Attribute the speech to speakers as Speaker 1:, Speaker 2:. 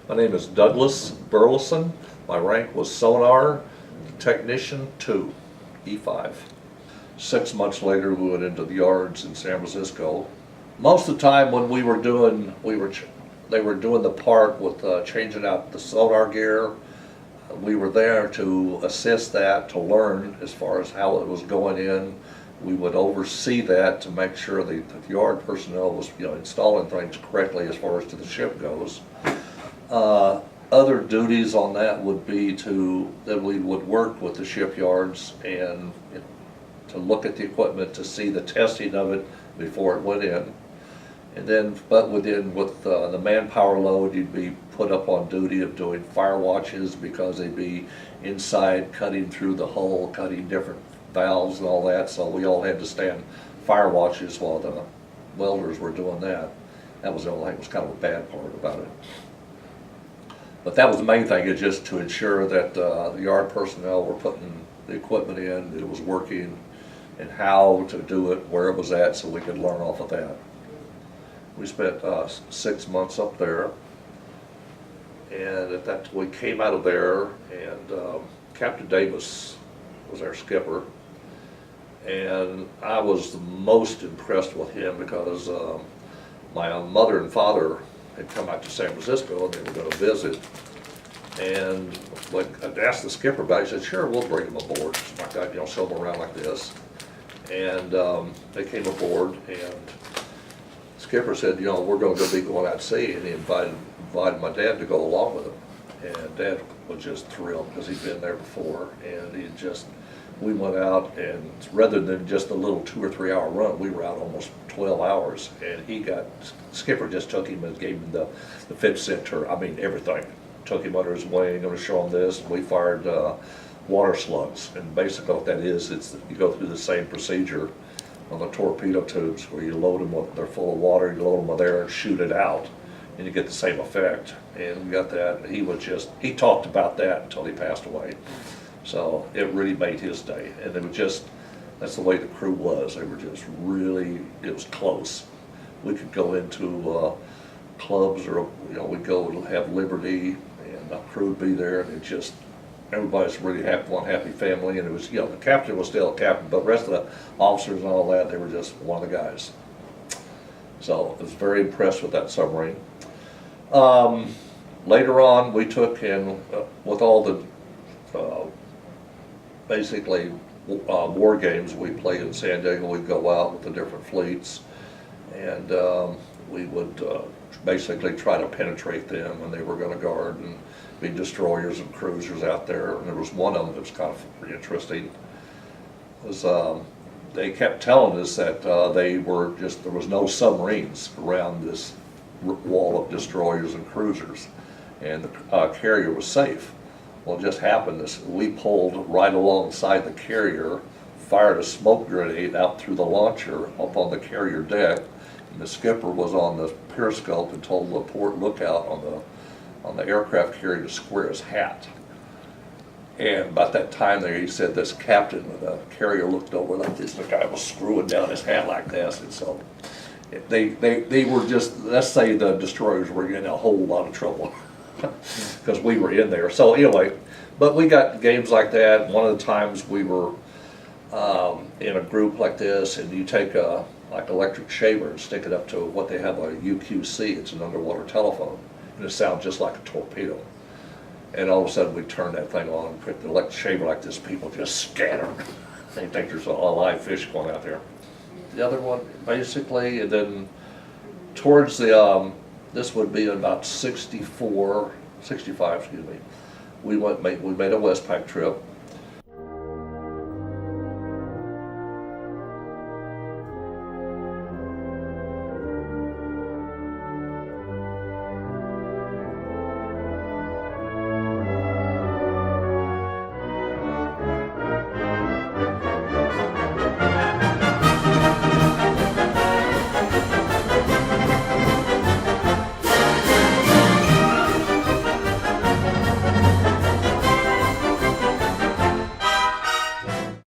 Speaker 1: My name is Douglas Burleson. My rank was Sonar Technician 2, E5. 6 months later, we went into the yards in San Francisco. Most of the time when we were doing, they were doing the part with changing out the sonar gear. We were there to assist that, to learn as far as how it was going in. We would oversee that to make sure the yard personnel was, installing things correctly as far as to the ship goes. Other duties on that would be that we would work with the shipyards and to look at the equipment to see the testing of it before it went in. And then, with the manpower load, you'd be put up on duty of doing fire watches because they'd be inside cutting through the hull, cutting different valves and all that. So we all had to stand fire watches while the welders were doing that. That was the only thing, was kind of a bad part about it. But that was the main thing, is just to ensure that the yard personnel were putting the equipment in, that it was working, and how to do it, where it was at, so we could learn off of that. We spent 6 months up there, and at that we came out of there, and Captain Davis was our skipper, and I was the most impressed with him because my mother and father had come out to San Francisco and they were going to visit, and I asked the skipper about it. He said, "Sure, we'll bring them aboard." Like that, show them around like this, and they came aboard, and skipper said, "We're going to be going out to sea," and he invited my dad to go along with him, and Dad was just thrilled because he'd been there before, and we went out, and rather than just a little 2 or 3 hour run, we were out almost 12 hours, and skipper just took him and gave him the fit center, everything. Took him under his wing, going to show him this, and we fired water slugs, and basically what that is, you go through the same procedure on the torpedo tubes where you load them they're full of water, you load them with air and shoot it out, and you get the same effect. And we got that, and he talked about that until he passed away. So it really made his day, and that's the way the crew was. They were just really, it was close. We could go into clubs, or we'd go and have Liberty, and the crew would be there, and everybody's really happy, one happy family. And it was, the captain was still a captain, but the rest of the officers and all that, they were just one of the guys. So I was very impressed with that submarine. Later on, we took in, with all the basically war games we played in San Diego, we'd go out with the different fleets, and we would basically try to penetrate them, and they were going to guard and be destroyers and cruisers out there. And there was one of them that was kind of pretty interesting. They kept telling us that there was no submarines around this wall of destroyers and cruisers, and the carrier was safe. Well, it just happened this, we pulled right alongside the carrier, fired a smoke grenade out through the launcher up on the carrier deck, and the skipper was on the periscope and told the port lookout on the aircraft carrier to square his hat. And about that time there, he said this captain of the carrier looked over like this, and the guy was screwing down his hat like this, and so they were just, let's say the destroyers were in a whole lot of trouble because we were in there. So anyway, but we got games like that. One of the times we were in a group like this, and you take like electric shaver and stick it up to what they have, a UQC, it's an underwater telephone, and it sounds just like a torpedo. And all of a sudden we turn that thing on and put the electric shaver like this, people just scatter. They think there's a live fish going out there. The other one, basically, and then towards the, this would be about 65, excuse me, we made a Westpac trip,